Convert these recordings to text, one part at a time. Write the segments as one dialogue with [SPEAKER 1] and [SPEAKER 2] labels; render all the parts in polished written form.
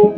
[SPEAKER 1] Hey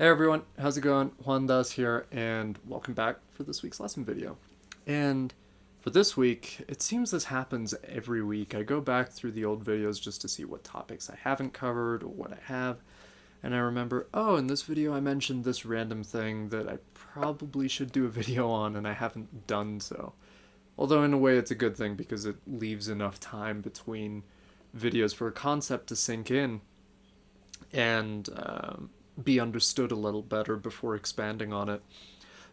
[SPEAKER 1] everyone, how's it going? Juan Dhas here, and welcome back for this week's lesson video. And for this week, it seems this happens every week. I go back through the old videos just to see what topics I haven't covered or what I have, and I remember, oh, in this video I mentioned this random thing that I probably should do a video on, and I haven't done so. Although in a way it's a good thing because it leaves enough time between videos for a concept to sink in and be understood a little better before expanding on it.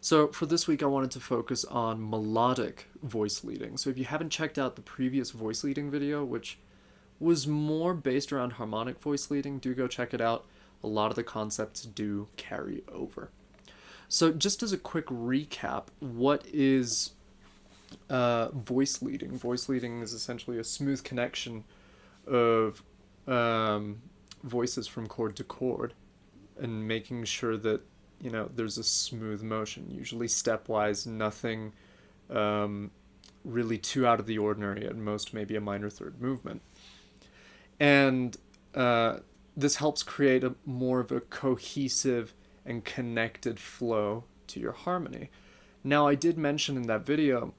[SPEAKER 1] So for this week I wanted to focus on melodic voice leading. So if you haven't checked out the previous voice leading video, which was more based around harmonic voice leading, do go check it out. A lot of the concepts do carry over. So just as a quick recap, what is voice leading? Voice leading is essentially a smooth connection of voices from chord to chord, and making sure that, you know, there's a smooth motion, usually stepwise, nothing really too out of the ordinary, at most maybe a minor third movement. And this helps create more of a cohesive and connected flow to your harmony. Now, I did mention in that video,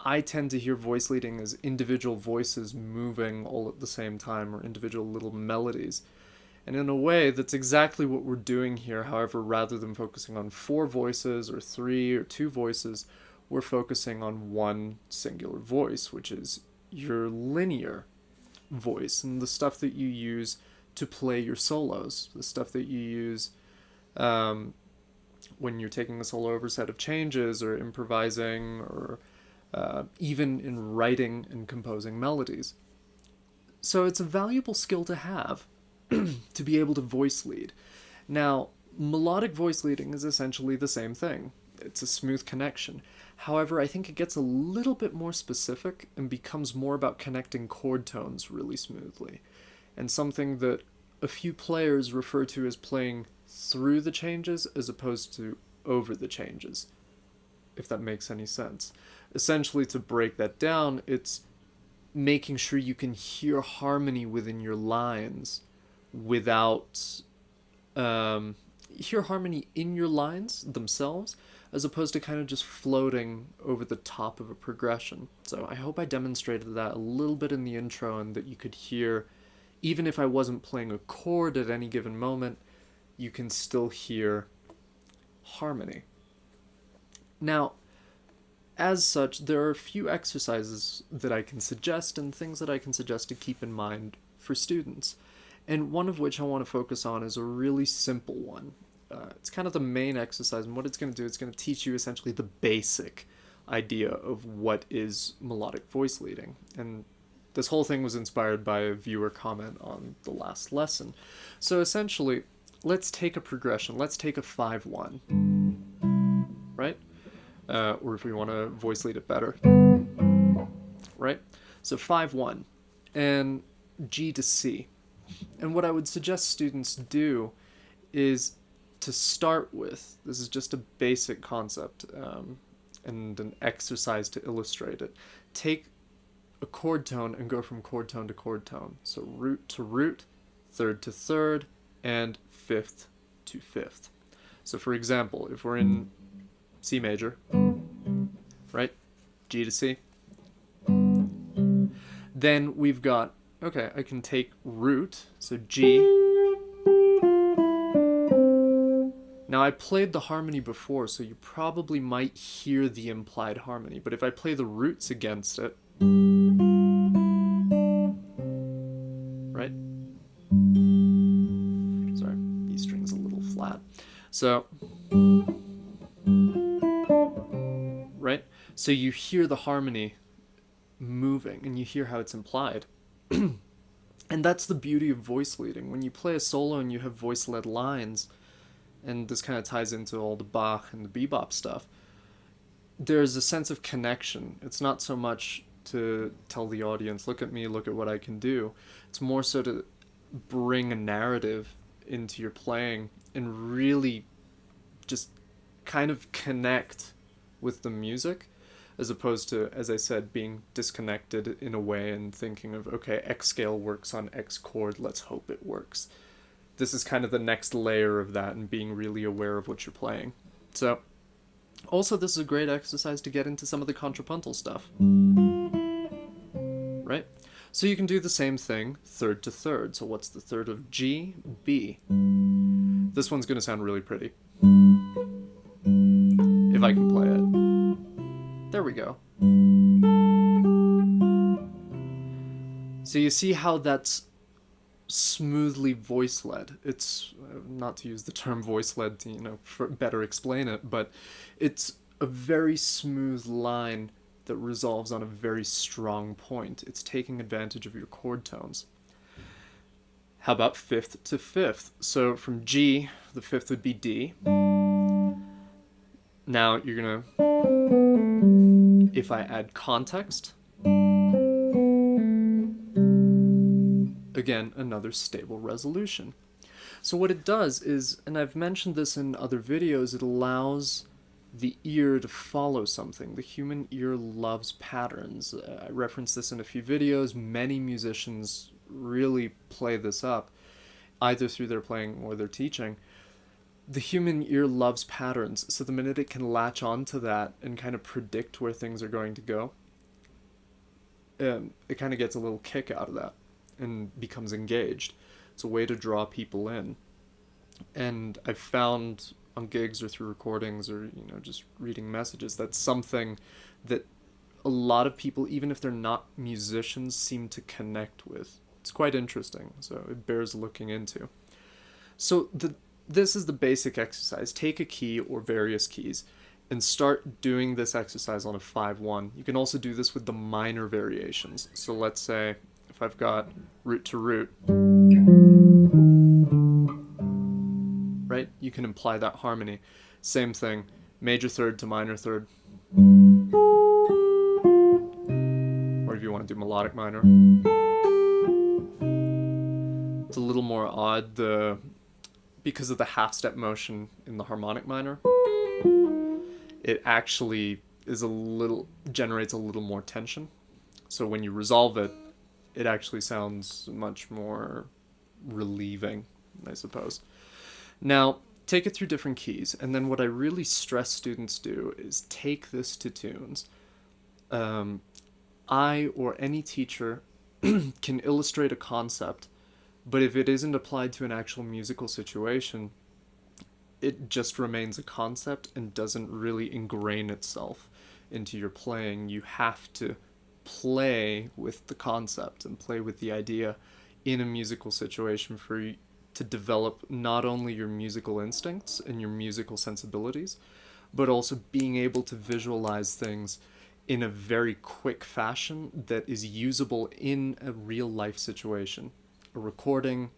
[SPEAKER 1] I tend to hear voice leading as individual voices moving all at the same time, or individual little melodies. And in a way, that's exactly what we're doing here. However, rather than focusing on 4 voices or 3 or 2 voices, we're focusing on one singular voice, which is your linear voice, and the stuff that you use to play your solos, the stuff that you use when you're taking a solo over a set of changes or improvising, or even in writing and composing melodies. So it's a valuable skill to have, to be able to voice lead. Now, melodic voice leading is essentially the same thing. It's a smooth connection. However, I think it gets a little bit more specific and becomes more about connecting chord tones really smoothly, and something that a few players refer to as playing through the changes as opposed to over the changes, if that makes any sense. Essentially, to break that down, it's making sure you can hear harmony within your lines without hear harmony in your lines themselves, as opposed to kind of just floating over the top of a progression. So I hope I demonstrated that a little bit in the intro, and that you could hear, even if I wasn't playing a chord at any given moment, you can still hear harmony. Now, as such, there are a few exercises that I can suggest and things that I can suggest to keep in mind for students. And one of which I want to focus on is a really simple one. It's kind of the main exercise, and what it's going to do, it's going to teach you essentially the basic idea of what is melodic voice leading. And this whole thing was inspired by a viewer comment on the last lesson. So essentially, let's take a progression. Let's take a 5-1, right? Or if we want to voice lead it better, right? So 5-1, and G to C. And what I would suggest students do is to start with, this is just a basic concept and an exercise to illustrate it. Take a chord tone and go from chord tone to chord tone. So root to root, third to third, and fifth to fifth. So for example, if we're in C major, right? G to C. Then we've got, okay, I can take root, so G. Now I played the harmony before, so you probably might hear the implied harmony, but if I play the roots against it, right? Sorry, E string's a little flat. So So you hear the harmony moving and you hear how it's implied. And that's the beauty of voice leading. When you play a solo and you have voice-led lines, and this kind of ties into all the Bach and the bebop stuff, there's a sense of connection. It's not so much to tell the audience, look at me, look at what I can do. It's more so to bring a narrative into your playing and really just kind of connect with the music, as opposed to, as I said, being disconnected in a way and thinking of, okay, X scale works on X chord, let's hope it works. This is kind of the next layer of that, and being really aware of what you're playing. So, also this is a great exercise to get into some of the contrapuntal stuff. Right? So you can do the same thing third to third. So what's the third of G? B. This one's going to sound really pretty. If I can play it. There we go. So you see how that's smoothly voice-led. It's, not to use the term voice-led to, better explain it, but it's a very smooth line that resolves on a very strong point. It's taking advantage of your chord tones. How about fifth to fifth? So from G, the fifth would be D. Now you're gonna, if I add context, again, another stable resolution. So what it does is, and I've mentioned this in other videos, it allows the ear to follow something. The human ear loves patterns. I referenced this in a few videos. Many musicians really play this up, either through their playing or their teaching. The human ear loves patterns, so the minute it can latch onto that and kind of predict where things are going to go, it kind of gets a little kick out of that and becomes engaged. It's a way to draw people in. And I've found on gigs or through recordings or, just reading messages, that's something that a lot of people, even if they're not musicians, seem to connect with. It's quite interesting, so it bears looking into. So this is the basic exercise. Take a key or various keys and start doing this exercise on a 5-1. You can also do this with the minor variations. So let's say if I've got root to root, right? You can imply that harmony. Same thing, major third to minor third. Or if you want to do melodic minor. It's a little more odd because of the half step motion in the harmonic minor. It actually generates a little more tension. So when you resolve it, it actually sounds much more relieving, I suppose. Now, take it through different keys, and then what I really stress students do is take this to tunes. I or any teacher can illustrate a concept, but if it isn't applied to an actual musical situation, it just remains a concept and doesn't really ingrain itself into your playing. You have to play with the concept and play with the idea in a musical situation for you to develop not only your musical instincts and your musical sensibilities, but also being able to visualize things in a very quick fashion that is usable in a real life situation, a recording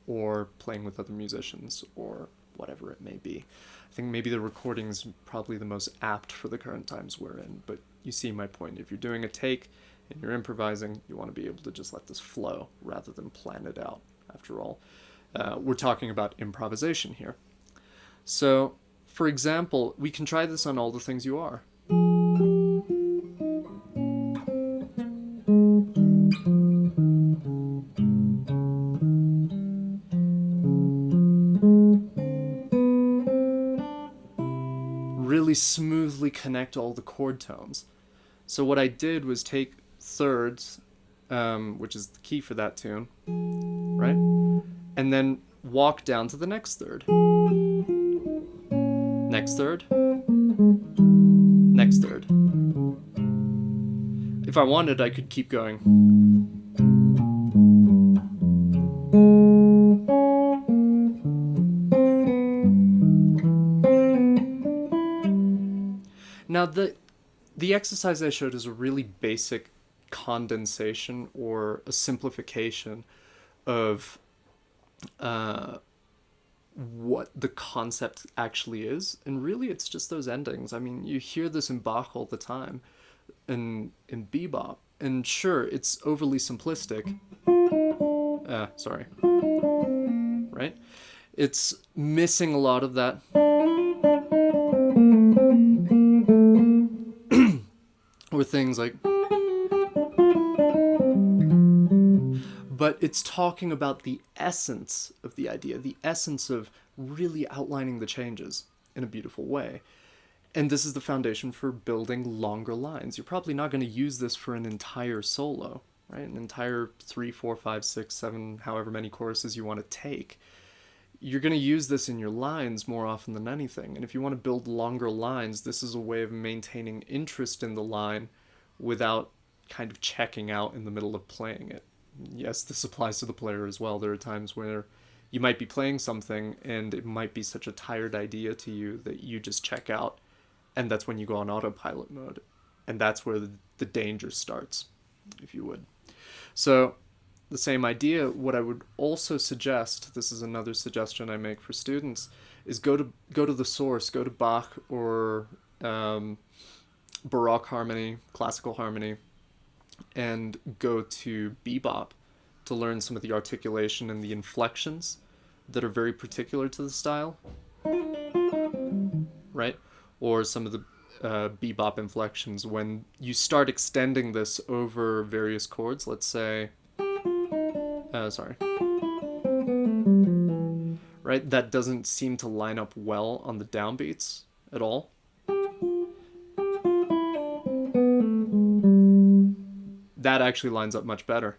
[SPEAKER 1] or playing with other musicians or whatever it may be. I think maybe the recording is probably the most apt for the current times we're in, but you see my point. If you're doing a take and you're improvising, you want to be able to just let this flow rather than plan it out. After all, we're talking about improvisation here. So, for example, we can try this on All the Things You Are. Really smoothly connect all the chord tones. So what I did was take thirds, which is the key for that tune, right? And then walk down to the next third. Next third. Next third. If I wanted, I could keep going. Now, the exercise I showed is a really basic condensation or a simplification of what the concept actually is. And really, it's just those endings. I mean, you hear this in Bach all the time, in bebop. And sure, it's overly simplistic. Sorry. Right? It's missing a lot of that. Or things like. But it's talking about the essence of the idea, the essence of really outlining the changes in a beautiful way. And this is the foundation for building longer lines. You're probably not going to use this for an entire solo, right? An entire 3, 4, 5, 6, 7, however many choruses you want to take. You're going to use this in your lines more often than anything. And if you want to build longer lines, this is a way of maintaining interest in the line without kind of checking out in the middle of playing it. Yes, this applies to the player as well. There are times where you might be playing something and it might be such a tired idea to you that you just check out, and that's when you go on autopilot mode. And that's where the danger starts, if you would. So the same idea, what I would also suggest, this is another suggestion I make for students, is go to the source, go to Bach or Baroque harmony, classical harmony, and go to bebop to learn some of the articulation and the inflections that are very particular to the style, right? Or some of the bebop inflections. When you start extending this over various chords, let's say, right? That doesn't seem to line up well on the downbeats at all. That actually lines up much better.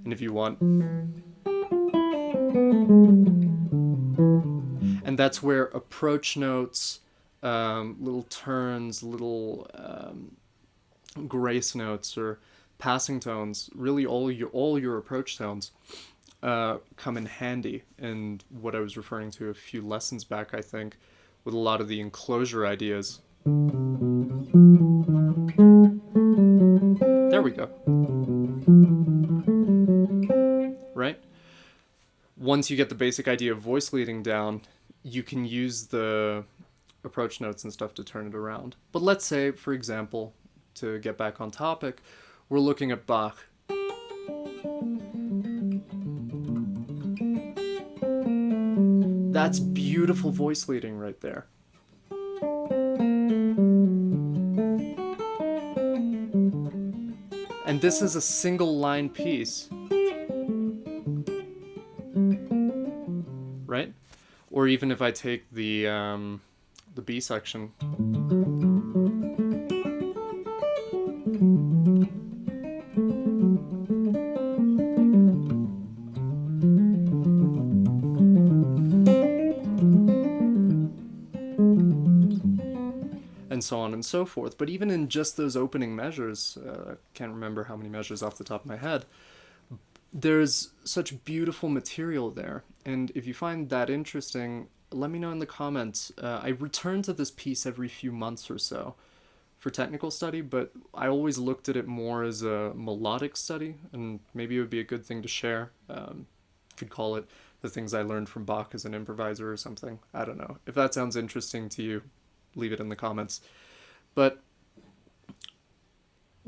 [SPEAKER 1] And if you want... And that's where approach notes, little turns, little grace notes or passing tones, really all your approach tones come in handy. And what I was referring to a few lessons back, I think, with a lot of the enclosure ideas. There we go. Right? Once you get the basic idea of voice leading down, you can use the approach notes and stuff to turn it around. But let's say, for example, to get back on topic, we're looking at Bach. That's beautiful voice leading right there. And this is a single line piece, right? Or even if I take the B section. And so on and so forth. But even in just those opening measures, I can't remember how many measures off the top of my head, there's such beautiful material there. And if you find that interesting, let me know in the comments. I return to this piece every few months or so for technical study, but I always looked at it more as a melodic study, and maybe it would be a good thing to share. Could call it the things I learned from Bach as an improviser or something. I don't know. If that sounds interesting to you, leave it in the comments. But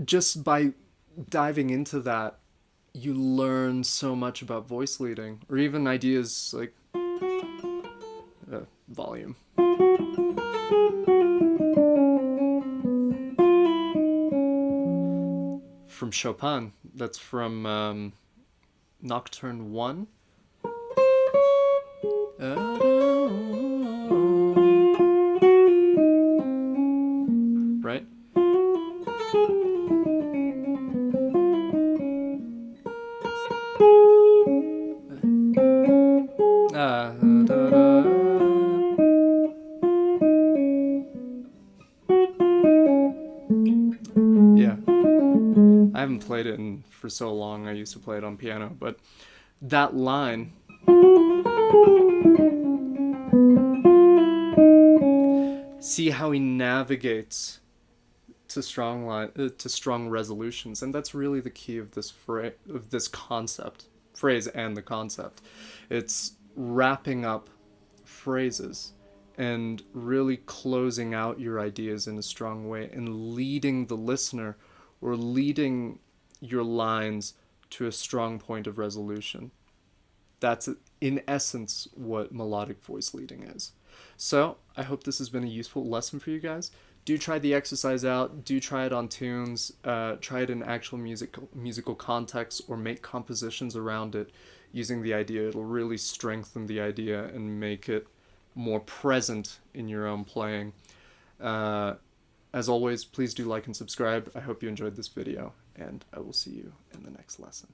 [SPEAKER 1] just by diving into that, you learn so much about voice leading, or even ideas like volume. From Chopin, that's from Nocturne 1. Right? Yeah. I haven't played it for so long. I used to play it on piano, but that line see how he navigates to strong resolutions, and that's really the key of this concept, phrase, and the concept. It's wrapping up phrases and really closing out your ideas in a strong way and leading the listener or leading your lines to a strong point of resolution. That's in essence what melodic voice leading is. So I hope this has been a useful lesson for you guys. Do try the exercise out. Do try it on tunes. Try it in actual musical context, or make compositions around it using the idea. It'll really strengthen the idea and make it more present in your own playing. As always, please do like and subscribe. I hope you enjoyed this video, and I will see you in the next lesson.